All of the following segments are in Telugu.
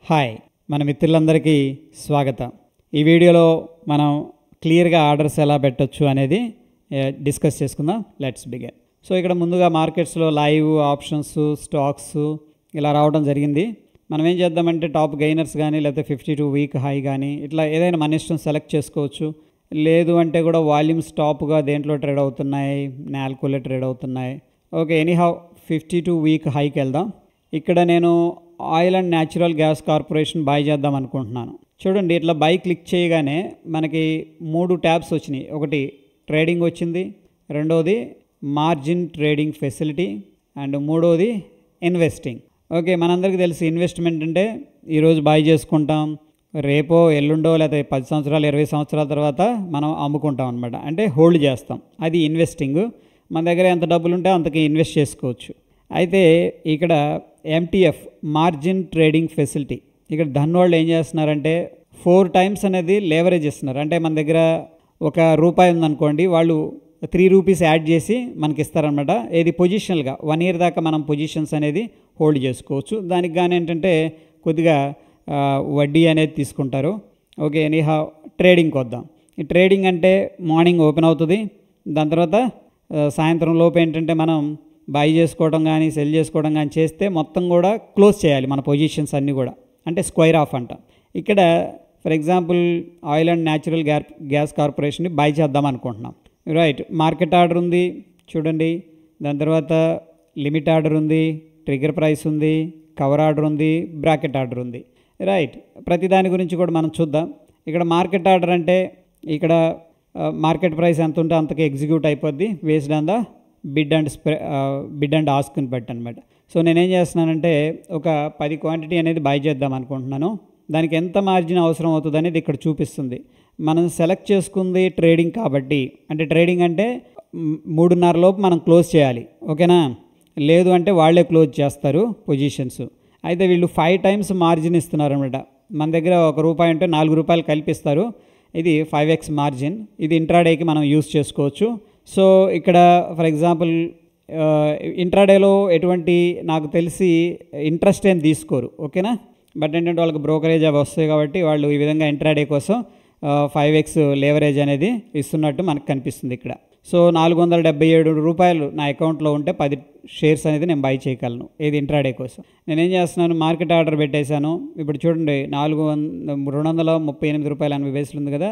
హాయ్ మన మిత్రులందరికీ స్వాగతం. ఈ వీడియోలో మనం క్లియర్గా ఆర్డర్స్ ఎలా పెట్టొచ్చు అనేది డిస్కస్ చేసుకుందాం. Let's begin. సో ఇక్కడ ముందుగా మార్కెట్స్లో లైవ్ ఆప్షన్స్ స్టాక్స్ ఇలా రావడం జరిగింది. మనం ఏం చేద్దామంటే టాప్ గెయినర్స్ కానీ లేకపోతే 52 వీక్ హై కానీ ఇట్లా ఏదైనా మన ఇష్టం సెలెక్ట్ చేసుకోవచ్చు. లేదు అంటే కూడా వాల్యూమ్స్ టాప్గా దేంట్లో ట్రేడ్ అవుతున్నాయి, నాల్కోలో ట్రేడ్ అవుతున్నాయి. ఓకే, ఎనీహౌ 52 వీక్ హైకి వెళ్దాం. ఇక్కడ నేను oil and natural gas corporation by చేద్దాం అనుకుంటున్నాను. చూడండి, ఇట్లా బై క్లిక్ చేయగానే మనకి 3 ట్యాబ్స్ వచ్చినాయి. ఒకటి ట్రేడింగ్ వచ్చింది, రెండోది మార్జిన్ ట్రేడింగ్ ఫెసిలిటీ అండ్ మూడోది ఇన్వెస్టింగ్. ఓకే, మనందరికీ తెలుసు ఇన్వెస్ట్మెంట్ అంటే ఈరోజు బై చేసుకుంటాం, రేపో ఎల్లుండో లేకపోతే 10 సంవత్సరాలు 20 సంవత్సరాల తర్వాత మనం అమ్ముకుంటాం అనమాట. అంటే హోల్డ్ చేస్తాం. అది ఇన్వెస్టింగ్. మన దగ్గర ఎంత డబ్బులు ఉంటే అంతకి ఇన్వెస్ట్ చేసుకోవచ్చు. అయితే ఇక్కడ MTF మార్జిన్ ట్రేడింగ్ ఫెసిలిటీ, ఇక్కడ ధన్వాళ్ళు ఏం చేస్తున్నారంటే 4 times అనేది లేవరేజ్ ఇస్తున్నారు. అంటే మన దగ్గర ₹1 ఉందనుకోండి, వాళ్ళు 3 రూపీస్ యాడ్ చేసి మనకి ఇస్తారనమాట. ఏది పొజిషనల్గా 1 year దాకా మనం పొజిషన్స్ అనేది హోల్డ్ చేసుకోవచ్చు. దానికి కానీ ఏంటంటే కొద్దిగా వడ్డీ అనేది తీసుకుంటారు. ఓకే, ఎనీహౌ ట్రేడింగ్కి వద్దాం. ఈ ట్రేడింగ్ అంటే మార్నింగ్ ఓపెన్ అవుతుంది, దాని తర్వాత సాయంత్రం లోపు ఏంటంటే మనం బై చేసుకోవడం కానీ సెల్ చేసుకోవడం కానీ చేస్తే మొత్తం కూడా క్లోజ్ చేయాలి మన పొజిషన్స్ అన్నీ కూడా. అంటే స్క్వేర్ ఆఫ్ అంట. ఇక్కడ for example oil and natural gas కార్పొరేషన్ని బై చేద్దాం అనుకుంటున్నాం. రైట్, మార్కెట్ ఆర్డర్ ఉంది చూడండి, దాని తర్వాత లిమిట్ ఆర్డర్ ఉంది, ట్రిగర్ ప్రైస్ ఉంది, కవర్ ఆర్డర్ ఉంది, బ్రాకెట్ ఆర్డర్ ఉంది. రైట్, ప్రతి దాని గురించి కూడా మనం చూద్దాం. ఇక్కడ మార్కెట్ ఆర్డర్ అంటే ఇక్కడ మార్కెట్ ప్రైస్ ఎంత ఉంటే అంతకి ఎగ్జిక్యూట్ అయిపోద్ది based on the bid and ఆస్క్ని బట్టి అనమాట. సో నేనేం చేస్తున్నానంటే ఒక 10 క్వాంటిటీ అనేది బై చేద్దాం అనుకుంటున్నాను. దానికి ఎంత మార్జిన్ అవసరం అవుతుంది అనేది ఇక్కడ చూపిస్తుంది. మనం సెలెక్ట్ చేసుకుంది ట్రేడింగ్ కాబట్టి, అంటే ట్రేడింగ్ అంటే 3:30 లోపు మనం క్లోజ్ చేయాలి. ఓకేనా? లేదు అంటే వాళ్ళే క్లోజ్ చేస్తారు పొజిషన్స్. అయితే వీళ్ళు 5 times మార్జిన్ ఇస్తున్నారు అనమాట. మన దగ్గర ₹1 ఉంటే ₹4 కల్పిస్తారు. ఇది 5x మార్జిన్. ఇది ఇంట్రాడేకి మనం యూస్ చేసుకోవచ్చు. సో ఇక్కడ ఫర్ ఎగ్జాంపుల్ ఇంట్రాడేలో ఎటువంటి నాకు తెలిసి ఇంట్రెస్ట్ ఏం తీసుకోరు. ఓకేనా? బట్ ఏంటంటే వాళ్ళకి బ్రోకరేజ్ అవి వస్తాయి కాబట్టి వాళ్ళు ఈ విధంగా ఇంట్రాడే కోసం 5x లేవరేజ్ అనేది ఇస్తున్నట్టు మనకు కనిపిస్తుంది ఇక్కడ. సో ₹477 నా అకౌంట్లో ఉంటే 10 షేర్స్ అనేది నేను బై చేయగలను. ఏది ఇంట్రాడే కోసం. నేనేం చేస్తున్నాను, మార్కెట్ ఆర్డర్ పెట్టేశాను. ఇప్పుడు చూడండి ₹238.80 ఉంది కదా,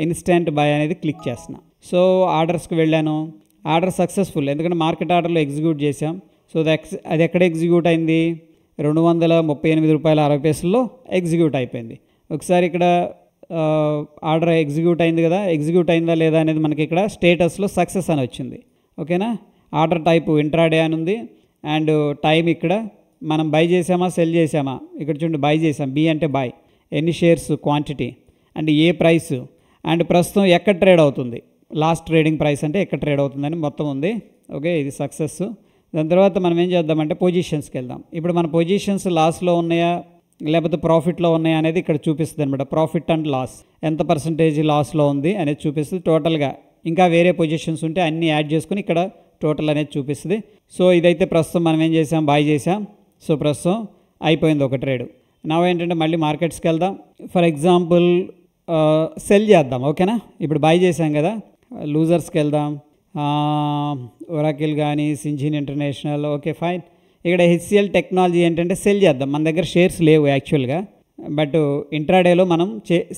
ఇన్స్టెంట్ బై అనేది క్లిక్ చేస్తున్నా. సో ఆర్డర్స్కి వెళ్ళాను, ఆర్డర్ సక్సెస్ఫుల్. ఎందుకంటే మార్కెట్ ఆర్డర్లో ఎగ్జిక్యూట్ చేసాం. సో అది ఎక్కడ ఎగ్జిక్యూట్ అయింది? ₹238.60 ఎగ్జిక్యూట్ అయిపోయింది. ఒకసారి ఇక్కడ ఆర్డర్ ఎగ్జిక్యూట్ అయింది కదా, ఎగ్జిక్యూట్ అయిందా లేదా అనేది మనకి ఇక్కడ స్టేటస్లో సక్సెస్ అని వచ్చింది. ఓకేనా? ఆర్డర్ టైపు ఇంట్రాడే అని ఉంది అండ్ టైం ఇక్కడ మనం బై చేసామా సెల్ చేసామా, ఇక్కడ చూడండి బై చేసాం. బి అంటే బై, ఎన్ని shares quantity and A price and ప్రస్తుతం ఎక్కడ ట్రేడ్ అవుతుంది, లాస్ట్ ట్రేడింగ్ ప్రైస్ అంటే ఎక్కడ ట్రేడ్ అవుతుందని మొత్తం ఉంది. ఓకే, ఇది సక్సెస్. దాని తర్వాత మనం ఏం చేద్దామంటే పొజిషన్స్కి వెళ్దాం. ఇప్పుడు మన పొజిషన్స్ లాస్లో ఉన్నాయా లేకపోతే ప్రాఫిట్లో ఉన్నాయా అనేది ఇక్కడ చూపిస్తుంది అనమాట. ప్రాఫిట్ అండ్ లాస్ ఎంత పర్సంటేజ్ లాస్లో ఉంది అనేది చూపిస్తుంది టోటల్గా. ఇంకా వేరే పొజిషన్స్ ఉంటే అన్నీ యాడ్ చేసుకుని ఇక్కడ టోటల్ అనేది చూపిస్తుంది. సో ఇదైతే ప్రస్తుతం మనం ఏం చేసాం, బై చేసాం. సో ప్రస్తుతం అయిపోయింది ఒక ట్రేడ్. నా ఏంటంటే మళ్ళీ మార్కెట్స్కి వెళ్దాం. ఫర్ ఎగ్జాంపుల్ సెల్ చేద్దాం. ఓకేనా? ఇప్పుడు బై చేసాం కదా, లూజర్స్కి వెళ్దాం. ఒరాకిల్ కానీ సింజిన్ ఇంటర్నేషనల్. Okay fine. ఇక్కడ HCL టెక్నాలజీ ఏంటంటే సెల్ చేద్దాం. మన దగ్గర షేర్స్ లేవు యాక్చువల్గా, బట్ ఇంట్రాడేలో మనం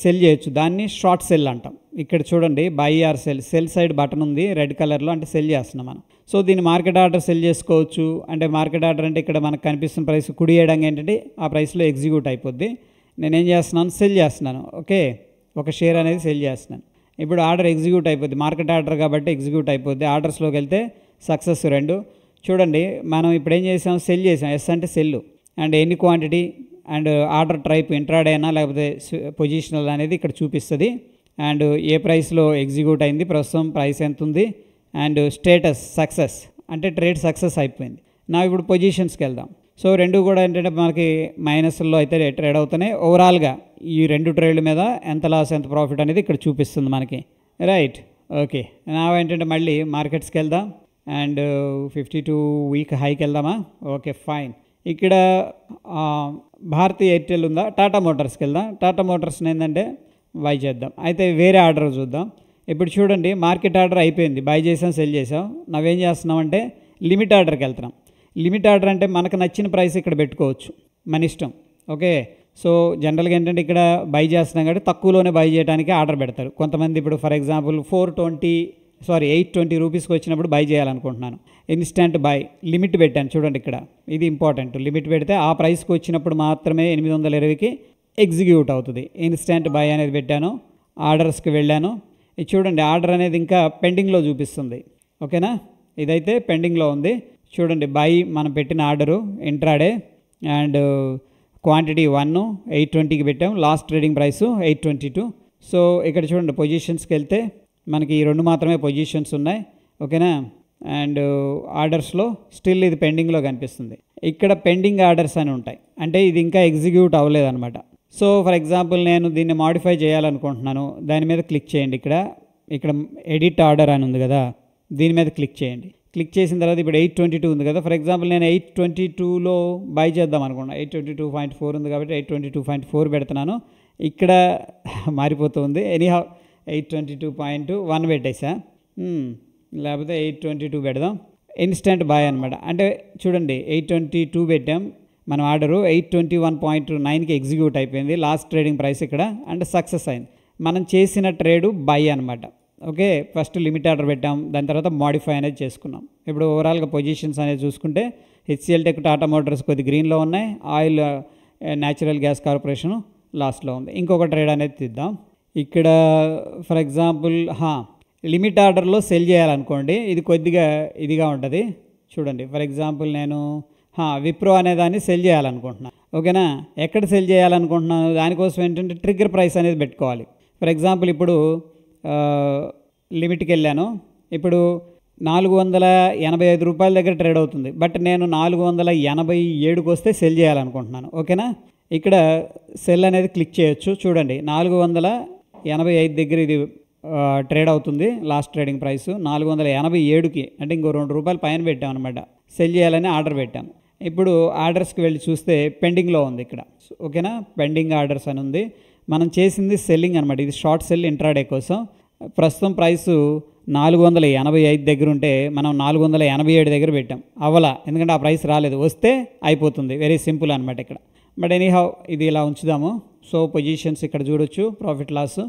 సెల్ చేయొచ్చు. దాన్ని షార్ట్ సెల్ అంటాం. ఇక్కడ చూడండి by R cell side button ఉంది రెడ్ కలర్లో, అంటే సెల్ చేస్తున్నాం మనం. సో దీన్ని మార్కెట్ ఆర్డర్ సెల్ చేసుకోవచ్చు. అంటే మార్కెట్ ఆర్డర్ అంటే ఇక్కడ మనకు కనిపిస్తున్న ప్రైస్ కుడి వేయడం ఏంటంటే ఆ ప్రైస్లో ఎగ్జిక్యూట్ అయిపోద్ది. నేనేం చేస్తున్నాను, సెల్ చేస్తున్నాను. ఓకే, ఒక షేర్ అనేది సెల్ చేస్తున్నాను. ఇప్పుడు ఆర్డర్ ఎగ్జిక్యూట్ అయిపోద్ది, మార్కెట్ ఆర్డర్ కాబట్టి ఎగ్జిక్యూట్ అయిపోద్ది. ఆర్డర్స్లోకి వెళ్తే సక్సెస్ 2. చూడండి మనం ఇప్పుడు ఏం చేసాం, సెల్ చేసాం. ఎస్ అంటే సెల్ అండ్ ఎన్ని quantity and order type intraday అయినా లేకపోతే పొజిషనల్ అనేది ఇక్కడ చూపిస్తుంది. అండ్ ఏ ప్రైస్లో ఎగ్జిక్యూట్ అయింది, ప్రస్తుతం ప్రైస్ ఎంత ఉంది అండ్ స్టేటస్ సక్సెస్ అంటే ట్రేడ్ సక్సెస్ అయిపోయింది. నా ఇప్పుడు పొజిషన్స్కి వెళ్దాం. సో రెండు కూడా ఏంటంటే మనకి మైనస్లో అయితే ట్రేడ్ అవుతున్నాయి. ఓవరాల్గా ఈ 2 ట్రేడ్ల మీద ఎంత లాస్ ఎంత ప్రాఫిట్ అనేది ఇక్కడ చూపిస్తుంది మనకి. Right, okay. నా ఏంటంటే మళ్ళీ మార్కెట్స్కి వెళ్దాం అండ్ 52 వీక్ హైకి వెళ్దామా. Okay fine. ఇక్కడ భారతీ ఎయిర్టెల్ ఉందా, టాటా మోటార్స్కి వెళ్దాం. టాటా మోటార్స్ని ఏంటంటే బై చేద్దాం. అయితే వేరే ఆర్డర్ చూద్దాం. ఇప్పుడు చూడండి, మార్కెట్ ఆర్డర్ అయిపోయింది, బై చేసాం, సెల్ చేసాం. నవ్వేం చేస్తున్నామంటే లిమిట్ ఆర్డర్కి వెళ్తున్నాం. లిమిట్ ఆర్డర్ అంటే మనకు నచ్చిన ప్రైస్ ఇక్కడ పెట్టుకోవచ్చు, మన ఇష్టం. ఓకే, సో జనరల్గా ఏంటంటే ఇక్కడ బై చేస్తున్నాం కాబట్టి తక్కువలోనే బై చేయడానికి ఆర్డర్ పెడతారు కొంతమంది. ఇప్పుడు ఫర్ ఎగ్జాంపుల్ 820 రూపీస్కి వచ్చినప్పుడు బై చేయాలనుకుంటున్నాను, ఇన్స్టెంట్ బై లిమిట్ పెట్టాను. చూడండి ఇక్కడ ఇది ఇంపార్టెంట్, లిమిట్ పెడితే ఆ ప్రైస్కి వచ్చినప్పుడు మాత్రమే 820కి ఎగ్జిక్యూట్ అవుతుంది. ఇన్స్టెంట్ బై అనేది పెట్టాను, ఆర్డర్స్కి వెళ్ళాను. ఇది చూడండి, ఆర్డర్ అనేది ఇంకా పెండింగ్లో చూపిస్తుంది. ఓకేనా, ఇదైతే పెండింగ్లో ఉంది. చూడండి, బై మనం పెట్టిన ఆర్డరు ఇంట్రాడే అండ్ క్వాంటిటీ 1 820కి పెట్టాం, లాస్ట్ ట్రేడింగ్ ప్రైస్ 822. సో ఇక్కడ చూడండి, పొజిషన్స్కి వెళ్తే మనకి ఈ 2 మాత్రమే పొజిషన్స్ ఉన్నాయి. ఓకేనా, అండ్ ఆర్డర్స్లో స్టిల్ ఇది పెండింగ్లో కనిపిస్తుంది. ఇక్కడ పెండింగ్ ఆర్డర్స్ అని ఉంటాయి, అంటే ఇది ఇంకా ఎగ్జిక్యూట్ అవ్వలేదన్నమాట. సో ఫర్ ఎగ్జాంపుల్ నేను దీన్ని మాడిఫై చేయాలనుకుంటున్నాను, దాని మీద క్లిక్ చేయండి. ఇక్కడ ఎడిట్ ఆర్డర్ అని ఉంది కదా, దీని మీద క్లిక్ చేయండి. క్లిక్ చేసిన తర్వాత ఇప్పుడు 822 ఉంది కదా. ఫర్ ఎగ్జాంపుల్ నేను 822లో బై చేద్దాం అనుకున్నాను. 822.4 ఉంది కాబట్టి 822.4 పెడుతున్నాను. ఇక్కడ మారిపోతుంది. ఎనీహౌ 822.1 పెట్టేసా, లేకపోతే 822 పెడదాం. ఇన్స్టెంట్ బై అనమాట. అంటే చూడండి, 822 పెట్టాం, మనం ఆర్డరు 821.9కి ఎగ్జిక్యూట్ అయిపోయింది. లాస్ట్ ట్రేడింగ్ ప్రైస్ ఇక్కడ అంటే సక్సెస్ అయింది. మనం చేసిన ట్రేడు బై అనమాట. ఓకే, ఫస్ట్ లిమిట్ ఆర్డర్ పెట్టాం, దాని తర్వాత మాడిఫై అనేది చేసుకున్నాం. ఇప్పుడు ఓవరాల్గా పొజిషన్స్ అనేది చూసుకుంటే హెచ్సిఎల్ టెక్, టాటా మోటార్స్ కొద్ది గ్రీన్లో ఉన్నాయి, ఆయిల్ న్యాచురల్ గ్యాస్ కార్పొరేషన్ లాస్ట్లో ఉంది. ఇంకొక ట్రేడ్ అనేది తీద్దాం. ఇక్కడ ఫర్ ఎగ్జాంపుల్ లిమిట్ ఆర్డర్లో సెల్ చేయాలనుకోండి, ఇది కొద్దిగా ఇదిగా ఉంటుంది. చూడండి, ఫర్ ఎగ్జాంపుల్ నేను విప్రో అనే దాన్ని సెల్ చేయాలనుకుంటున్నాను. ఓకేనా, ఎక్కడ సెల్ చేయాలనుకుంటున్నాను, దానికోసం ఏంటంటే ట్రిగ్గర్ ప్రైస్ అనేది పెట్టుకోవాలి. ఫర్ ఎగ్జాంపుల్ ఇప్పుడు లిమిట్కి వెళ్ళాను, ఇప్పుడు 485 రూపాయల దగ్గర ట్రేడ్ అవుతుంది, బట్ నేను 487కి వస్తే సెల్ చేయాలనుకుంటున్నాను. ఓకేనా, ఇక్కడ సెల్ అనేది క్లిక్ చేయొచ్చు. చూడండి, 485 దగ్గర ఇది ట్రేడ్ అవుతుంది. లాస్ట్ ట్రేడింగ్ ప్రైస్ 487కి, అంటే ఇంకో 2 రూపాయలు పైన పెట్టాం అనమాట. సెల్ చేయాలని ఆర్డర్ పెట్టాను. ఇప్పుడు ఆర్డర్స్కి వెళ్ళి చూస్తే పెండింగ్లో ఉంది ఇక్కడ. ఓకేనా, పెండింగ్ ఆర్డర్స్ అని ఉంది. మనం చేసింది సెల్లింగ్ అనమాట, ఇది షార్ట్ సెల్ ఇంట్రాడే కోసం. ప్రస్తుతం ప్రైసు 485 దగ్గర ఉంటే మనం 487 దగ్గర పెట్టాం. అవ్వలా, ఎందుకంటే ఆ ప్రైస్ రాలేదు. వస్తే అయిపోతుంది, వెరీ సింపుల్ అనమాట ఇక్కడ. బట్ ఎనీహౌ ఇది ఇలా ఉంచుదాము. సో పొజిషన్స్ ఇక్కడ చూడొచ్చు, ప్రాఫిట్ లాస్.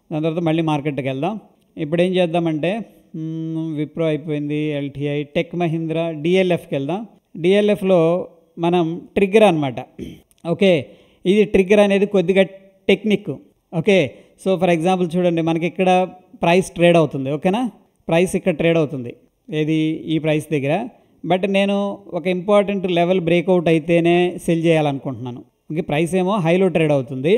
దాని తర్వాత మళ్ళీ మార్కెట్కి వెళ్దాం. ఇప్పుడు ఏం చేద్దామంటే విప్రో అయిపోయింది, ఎల్టీఐ, టెక్ మహీంద్రా, డిఎల్ఎఫ్కి వెళ్దాం. డిఎల్ఎఫ్లో మనం ట్రిగ్గర్ అనమాట. ఓకే, ఇది ట్రిగ్గర్ అనేది కొద్దిగా technique. Okay, so for example చూడండి, మనకి ఇక్కడ ప్రైస్ ట్రేడ్ అవుతుంది. ఓకేనా, ప్రైస్ ఇక్కడ ట్రేడ్ అవుతుంది, ఏది ఈ ప్రైస్ దగ్గర. బట్ నేను ఒక ఇంపార్టెంట్ లెవెల్ బ్రేక్అవుట్ అయితేనే సెల్ చేయాలనుకుంటున్నాను. ఓకే, ప్రైస్ ఏమో హైలో ట్రేడ్ అవుతుంది,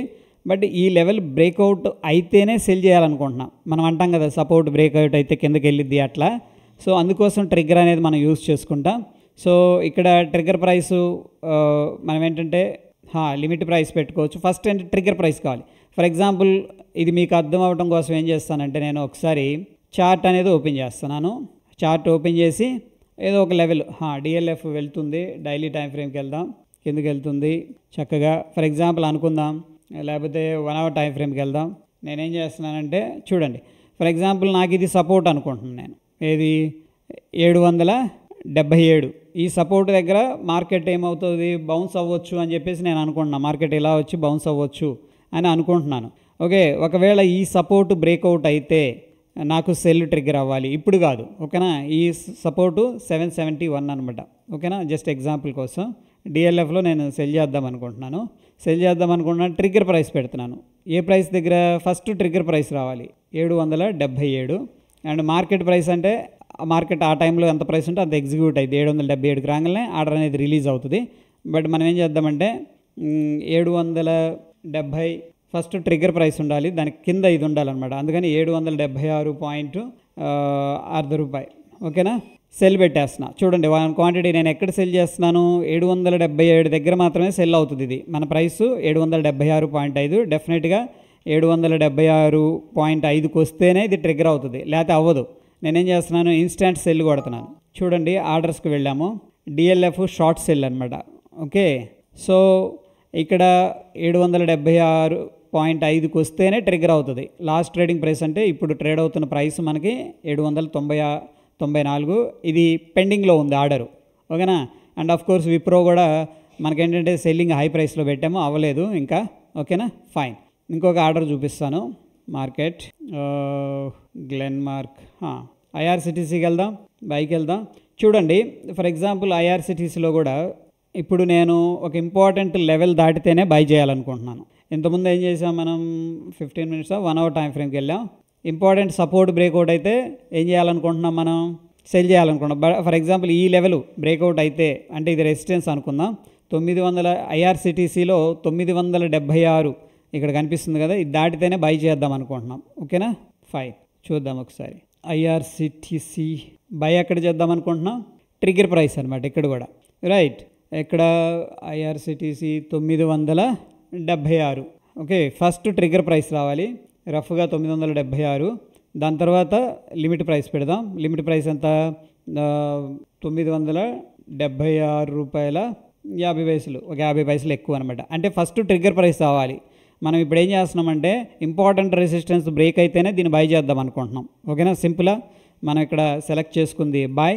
బట్ ఈ లెవెల్ బ్రేక్అవుట్ అయితేనే సెల్ చేయాలనుకుంటున్నాం. మనం అంటాం కదా, సపోర్ట్ బ్రేక్అవుట్ అయితే కిందకి వెళ్ళిద్ది అట్లా. సో అందుకోసం ట్రిగ్గర్ అనేది మనం యూజ్ చేసుకుంటాం. సో ఇక్కడ ట్రిగ్గర్ ప్రైసు మనం ఏంటంటే లిమిట్ ప్రైస్ పెట్టుకోవచ్చు. ఫస్ట్ ఏంటి, ట్రిగ్గర్ ప్రైస్ కావాలి. ఫర్ ఎగ్జాంపుల్ ఇది మీకు అర్థం అవ్వడం కోసం ఏం చేస్తానంటే, నేను ఒకసారి చార్ట్ అనేది ఓపెన్ చేస్తున్నాను. చార్ట్ ఓపెన్ చేసి ఏదో ఒక లెవెల్ డిఎల్ఎఫ్ వెళ్తుంది, డైలీ టైం ఫ్రేమ్కి వెళ్దాం, కిందకి వెళ్తుంది చక్కగా. ఫర్ ఎగ్జాంపుల్ అనుకుందాం, లేకపోతే 1 అవర్ టైం ఫ్రేమ్కి వెళ్దాం. నేనేం చేస్తున్నానంటే చూడండి, ఫర్ ఎగ్జాంపుల్ నాకు ఇది సపోర్ట్ అనుకుంటున్నాను నేను, ఏది 777. ఈ సపోర్ట్ దగ్గర మార్కెట్ ఏమవుతుంది, బౌన్స్ అవ్వచ్చు అని చెప్పేసి నేను అనుకుంటున్నాను. మార్కెట్ ఇలా వచ్చి బౌన్స్ అవ్వచ్చు అని అనుకుంటున్నాను. ఓకే, ఒకవేళ ఈ సపోర్ట్ బ్రేక్అవుట్ అయితే నాకు సెల్ ట్రిగ్గర్ అవ్వాలి, ఇప్పుడు కాదు. ఓకేనా, ఈ సపోర్టు 771 అనమాట. ఓకేనా, జస్ట్ ఎగ్జాంపుల్ కోసం డిఎల్ఎఫ్లో నేను సెల్ చేద్దాం అనుకుంటున్నాను. ట్రిగ్గర్ ప్రైస్ పెడుతున్నాను. ఏ ప్రైస్ దగ్గర, ఫస్ట్ ట్రిగ్గర్ ప్రైస్ రావాలి 777. అండ్ మార్కెట్ ప్రైస్ అంటే మార్కెట్ ఆ టైంలో ఎంత ప్రైస్ ఉంటే అంత ఎగ్జిక్యూట్ అయింది. 777కి రాగానే ఆర్డర్ అనేది రిలీజ్ అవుతుంది. బట్ మనం ఏం చేద్దామంటే 770 ఫస్ట్ ట్రిగ్గర్ ప్రైస్ ఉండాలి, దానికి కింద ఇది ఉండాలన్నమాట. అందుకని 776.6 రూపాయి. ఓకేనా, సెల్ పెట్టేస్తున్నా. చూడండి, క్వాంటిటీ నేను ఎక్కడ సెల్ చేస్తున్నాను, 777 దగ్గర మాత్రమే సెల్ అవుతుంది. ఇది మన ప్రైస్ 776.5. డెఫినెట్గా 776.5కి వస్తేనే ఇది ట్రిగ్గర్ అవుతుంది, లేకపోతే అవ్వదు. నేనేం చేస్తున్నాను, ఇన్స్టెంట్ సెల్ కొడుతున్నాను. చూడండి, ఆర్డర్స్కి వెళ్ళాము. డిఎల్ఎఫ్ షార్ట్ సెల్ అనమాట. ఓకే, సో ఇక్కడ 776.5కి వస్తేనే ట్రిగ్గర్ అవుతుంది. లాస్ట్ ట్రేడింగ్ ప్రైస్ అంటే ఇప్పుడు ట్రేడ్ అవుతున్న ప్రైస్ మనకి 794. ఇది పెండింగ్లో ఉంది ఆర్డరు, ఓకేనా. అండ్ ఆఫ్ కోర్స్ విప్రో కూడా మనకేంటంటే సెల్లింగ్ హై ప్రైస్లో పెట్టాము, అవ్వలేదు ఇంకా, ఓకేనా. ఫైన్. ఇంకొక ఆర్డర్ చూపిస్తాను. మార్కెట్ గ్లెన్మార్క్, ఐఆర్సిటీసీకి వెళ్దాం, బైకి వెళ్దాం. చూడండి, ఫర్ ఎగ్జాంపుల్ ఐఆర్సిటీసీలో కూడా ఇప్పుడు నేను ఒక ఇంపార్టెంట్ లెవెల్ దాటితేనే బై చేయాలనుకుంటున్నాను. ఇంతకుముందు ఏం చేసాం మనం, 15 minutes 1 hour టైం ఫ్రేమ్కి వెళ్ళాం. ఇంపార్టెంట్ సపోర్ట్ బ్రేక్అవుట్ అయితే ఏం చేయాలనుకుంటున్నాం మనం, సెల్ చేయాలనుకుంటున్నాం. ఫర్ ఎగ్జాంపుల్ ఈ లెవెల్ బ్రేక్అవుట్ అయితే అంటే ఇది రెసిస్టెన్స్ అనుకుందాం. 900 ఐఆర్సిటీసీలో 976 ఇక్కడ కనిపిస్తుంది కదా, ఇది దాటితేనే బై చేద్దాం అనుకుంటున్నాం, ఓకేనా. ఫైన్, చూద్దాం ఒకసారి. ఐఆర్సిటీసీ బై ఎక్కడ చేద్దాం అనుకుంటున్నాం, ట్రిగ్గర్ ప్రైస్ అనమాట ఇక్కడ కూడా, రైట్. ఇక్కడ IRCTC 976, okay. First trigger price రావాలి, రఫ్గా 976. దాని తర్వాత లిమిట్ ప్రైస్ పెడదాం. లిమిట్ ప్రైస్ ఎంత, 976 రూపాయల 50 పైసలు, ఒక 50 పైసలు ఎక్కువ అనమాట. అంటే ఫస్ట్ ట్రిగ్గర్ ప్రైస్ రావాలి. మనం ఇప్పుడు ఏం చేస్తున్నామంటే ఇంపార్టెంట్ రెసిస్టెన్స్ బ్రేక్ అయితేనే దీన్ని బై చేద్దాం అనుకుంటున్నాం, ఓకేనా. సింపుల్గా మనం ఇక్కడ సెలెక్ట్ చేసుకుంది బై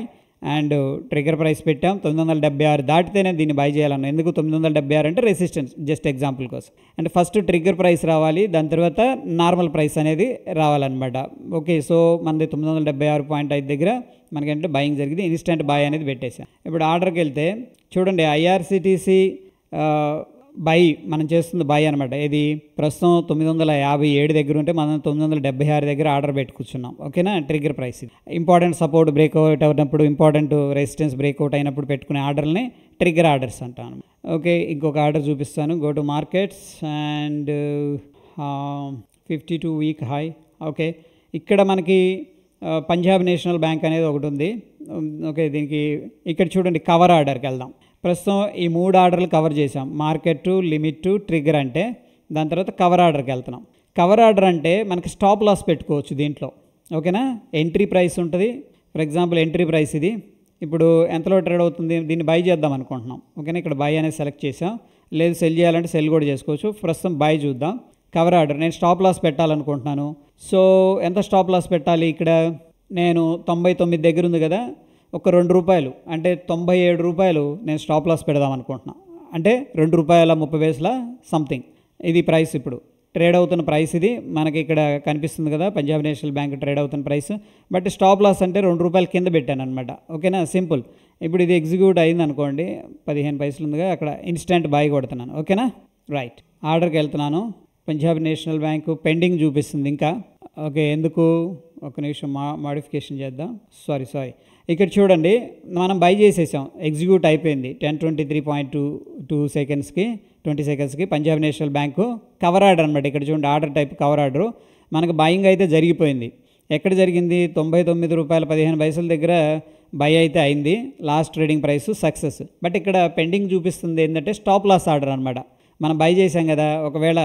అండ్ ట్రిగ్గర్ ప్రైస్ పెట్టాం. 976 దాటితేనే దీన్ని బై చేయాలన్నాం. ఎందుకు 976 అంటే రెసిస్టెన్స్, జస్ట్ ఎగ్జాంపుల్ కోసం. అంటే ఫస్ట్ ట్రిగ్గర్ ప్రైస్ రావాలి, దాని తర్వాత నార్మల్ ప్రైస్ అనేది రావాలన్నమాట, ఓకే. సో మనది 976.5 దగ్గర మనకంటే బయింగ్ జరిగింది, ఇన్స్టెంట్ బై అనేది పెట్టేసాం. ఇప్పుడు ఆర్డర్కి వెళ్తే చూడండి, ఐఆర్సిటీసీ బై మనం చేస్తుంది బై అనమాట. ఇది ప్రస్తుతం 957 దగ్గర ఉంటే మనం 976 దగ్గర ఆర్డర్ పెట్టి కూర్చున్నాం, ఓకేనా. ట్రిగ్గర్ ప్రైస్ ఇది. ఇంపార్టెంట్ సపోర్ట్ బ్రేక్అవుట్ అయినప్పుడు, ఇంపార్టెంట్ రెసిస్టెన్స్ బ్రేక్అవుట్ అయినప్పుడు పెట్టుకునే ఆర్డర్ని ట్రిగ్గర్ ఆర్డర్స్ అంటాను, ఓకే. ఇంకొక ఆర్డర్ చూపిస్తాను. Go to markets and 52 week high, okay. ఇక్కడ మనకి పంజాబ్ నేషనల్ బ్యాంక్ అనేది ఒకటి ఉంది, ఓకే. దీనికి ఇక్కడ చూడండి కవర్ ఆర్డర్కి వెళ్దాం. ప్రస్తుతం ఈ 3 ఆర్డర్లు కవర్ చేసాం, మార్కెట్, లిమిట్, ట్రిగ్గర్ అంటే. దాని తర్వాత కవర్ ఆర్డర్కి వెళ్తున్నాం. కవర్ ఆర్డర్ అంటే మనకి స్టాప్ లాస్ పెట్టుకోవచ్చు దీంట్లో, ఓకేనా. ఎంట్రీ ప్రైస్ ఉంటుంది. ఫర్ ఎగ్జాంపుల్ ఎంట్రీ ప్రైస్ ఇది ఇప్పుడు ఎంతలో ట్రేడ్ అవుతుంది, దీన్ని బై చేద్దాం అనుకుంటున్నాం, ఓకేనా. ఇక్కడ బై అనేది సెలెక్ట్ చేసాం. లేదు సెల్ చేయాలంటే సెల్ కూడా చేసుకోవచ్చు. ప్రస్తుతం బై చూద్దాం. కవర్ ఆర్డర్, నేను స్టాప్ లాస్ పెట్టాలనుకుంటున్నాను. సో ఎంత స్టాప్ లాస్ పెట్టాలి, ఇక్కడ నేను 99 దగ్గర ఉంది కదా, ఒక 2 రూపాయలు అంటే 97 రూపాయలు నేను స్టాప్ లాస్ పెడదాం అనుకుంటున్నాను. అంటే 2 రూపాయల 30 పైసల సంథింగ్ ఇది ప్రైస్. ఇప్పుడు ట్రేడ్ అవుతున్న ప్రైస్ ఇది మనకి ఇక్కడ కనిపిస్తుంది కదా, పంజాబ్ నేషనల్ బ్యాంక్ ట్రేడ్ అవుతున్న ప్రైస్. బట్ స్టాప్ లాస్ అంటే 2 రూపాయల కింద పెట్టాను అనమాట, ఓకేనా. సింపుల్. ఇప్పుడు ఇది ఎగ్జిక్యూట్ అయింది అనుకోండి, 15 పైసలు ఉందిగా, అక్కడ ఇన్స్టెంట్ బై కొడుతున్నాను, ఓకేనా. రైట్, ఆర్డర్కి వెళ్తున్నాను. పంజాబ్ నేషనల్ బ్యాంకు పెండింగ్ చూపిస్తుంది ఇంకా, ఓకే. ఎందుకు, ఒక నిమిషం మాడిఫికేషన్ చేద్దాం. సారీ ఇక్కడ చూడండి, మనం బై చేసేసాం, ఎగ్జిక్యూట్ అయిపోయింది 10:23.2 సెకండ్స్కి 20 సెకండ్స్కి. Punjab national bank cover order అనమాట. ఇక్కడ చూడండి, ఆర్డర్ టైప్ కవర్ ఆర్డరు. మనకు బయింగ్ అయితే జరిగిపోయింది. ఎక్కడ జరిగింది, 99 రూపాయల 15 పైసల దగ్గర బై అయితే అయింది. Last trading price success. But ఇక్కడ పెండింగ్ చూపిస్తుంది ఏంటంటే స్టాప్ లాస్ ఆర్డర్ అనమాట. మనం బై చేసాం కదా, ఒకవేళ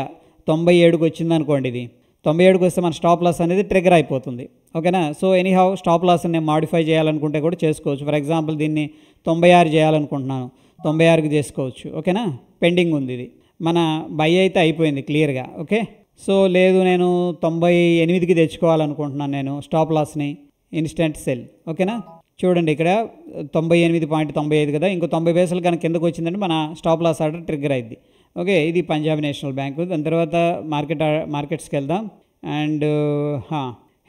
97కి వచ్చింది అనుకోండి, ఇది 97కి వస్తే మన స్టాప్ లాస్ అనేది ట్రిగ్గర్ అయిపోతుంది, ఓకేనా. సో ఎనీహౌ స్టాప్ లాస్ని నేను మాడిఫై చేయాలనుకుంటే కూడా చేసుకోవచ్చు. ఫర్ ఎగ్జాంపుల్ దీన్ని 96 చేయాలనుకుంటున్నాను, 96కి చేసుకోవచ్చు, ఓకేనా. పెండింగ్ ఉంది ఇది, మన బై అయితే అయిపోయింది క్లియర్గా, ఓకే. సో లేదు నేను 98కి తెచ్చుకోవాలనుకుంటున్నాను నేను స్టాప్ లాస్ని, ఇన్స్టెంట్ సెల్, ఓకేనా. చూడండి ఇక్కడ 98.95 కదా, ఇంకో 90 పైసలు కనుక కిందకు వచ్చిందంటే మన స్టాప్ లాస్ ఆర్డర్ ట్రిగ్గర్ అయింది, ఓకే. ఇది పంజాబ్ నేషనల్ బ్యాంకు. దాని తర్వాత మార్కెట్స్కి వెళ్దాం. అండ్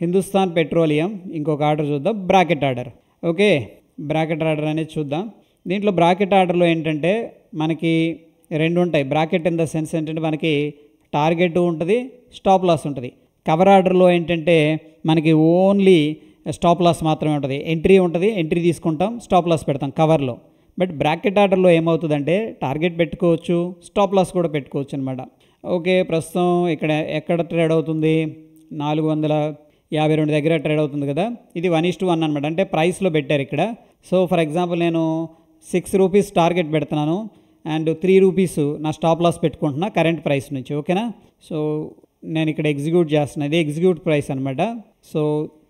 హిందుస్థాన్ పెట్రోలియం ఇంకొక ఆర్డర్ చూద్దాం, bracket order, okay. Bracket order అనేది చూద్దాం. దీంట్లో బ్రాకెట్ ఆర్డర్లో ఏంటంటే మనకి 2 ఉంటాయి. బ్రాకెట్ ఇన్ ద సెన్స్ ఏంటంటే మనకి టార్గెట్ ఉంటుంది, స్టాప్ లాస్ ఉంటుంది. కవర్ ఆర్డర్లో ఏంటంటే మనకి ఓన్లీ స్టాప్ లాస్ మాత్రమే ఉంటుంది. ఎంట్రీ ఉంటుంది, ఎంట్రీ తీసుకుంటాం, స్టాప్ లాస్ పెడతాం కవర్లో. బట్ బ్రాకెట్ ఆర్డర్లో ఏమవుతుందంటే టార్గెట్ పెట్టుకోవచ్చు, స్టాప్ లాస్ కూడా పెట్టుకోవచ్చు అనమాట, ఓకే. ప్రస్తుతం ఇక్కడ ఎక్కడ ట్రేడ్ అవుతుంది, 452 దగ్గర ట్రేడ్ అవుతుంది కదా. ఇది 1:1 అనమాట, అంటే ప్రైస్లో పెట్టారు ఇక్కడ. సో ఫర్ ఎగ్జాంపుల్ నేను 6 రూపీస్ టార్గెట్ పెడుతున్నాను అండ్ 3 రూపీస్ నా స్టాప్ లాస్ పెట్టుకుంటున్నా కరెంట్ ప్రైస్ నుంచి, ఓకేనా. సో నేను ఇక్కడ ఎగ్జిక్యూట్ చేస్తున్నాను, ఇది ఎగ్జిక్యూట్ ప్రైస్ అనమాట. సో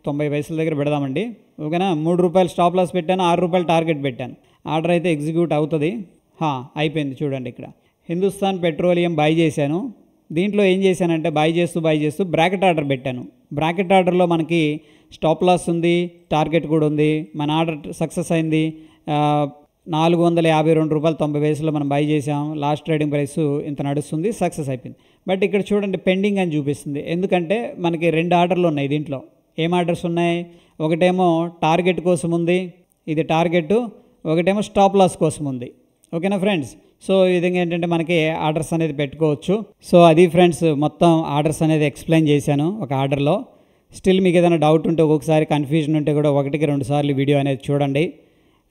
90 పైసల దగ్గర పెడదామండి, ఓకేనా. 3 రూపాయలు స్టాప్ లాస్ పెట్టాను, 6 రూపాయలు టార్గెట్ పెట్టాను. ఆర్డర్ అయితే ఎగ్జిక్యూట్ అవుతుంది. అయిపోయింది చూడండి. ఇక్కడ హిందుస్థాన్ పెట్రోలియం బై చేశాను. దీంట్లో ఏం చేశానంటే బై చేస్తూ బ్రాకెట్ ఆర్డర్ పెట్టాను. బ్రాకెట్ ఆర్డర్లో మనకి స్టాప్ లాస్ ఉంది, టార్గెట్ కూడా ఉంది. మన ఆర్డర్ సక్సెస్ అయింది. 452 రూపాయలు 90 పైసలు మనం బై చేసాం. లాస్ట్ ట్రేడింగ్ ప్రైస్ ఇంత నడుస్తుంది, సక్సెస్ అయిపోయింది. బట్ ఇక్కడ చూడండి పెండింగ్ అని చూపిస్తుంది. ఎందుకంటే మనకి 2 ఆర్డర్లు ఉన్నాయి దీంట్లో. ఏం ఆర్డర్స్ ఉన్నాయి? ఒకటేమో టార్గెట్ కోసం ఉంది, ఇది టార్గెట్. ఒకటేమో స్టాప్ లాస్ కోసం ఉంది. ఓకేనా ఫ్రెండ్స్? సో ఈ విధంగా ఏంటంటే మనకి ఆర్డర్స్ అనేది పెట్టుకోవచ్చు. సో అది ఫ్రెండ్స్, మొత్తం ఆర్డర్స్ అనేది ఎక్స్ప్లెయిన్ చేశాను ఒక ఆర్డర్లో. స్టిల్ మీకు ఏదైనా డౌట్ ఉంటే, ఒక్కొక్కసారి కన్ఫ్యూజన్ ఉంటే కూడా 1కి 2 సార్లు వీడియో అనేది చూడండి.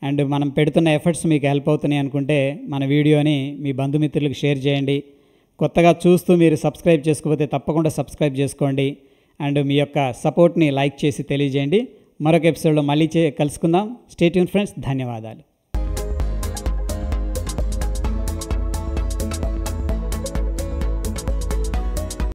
అండ్ మనం పెడుతున్న ఎఫర్ట్స్ మీకు హెల్ప్ అవుతున్నాయి అనుకుంటే మన వీడియోని మీ బంధుమిత్రులకు షేర్ చేయండి. కొత్తగా చూస్తూ మీరు సబ్స్క్రైబ్ చేసుకోకపోతే తప్పకుండా సబ్స్క్రైబ్ చేసుకోండి. అండ్ మీ యొక్క సపోర్ట్ని లైక్ చేసి తెలియజేయండి. మరొక ఎపిసోడ్లో మళ్ళీ కలుసుకుందాం. Stay tune friends. ధన్యవాదాలు.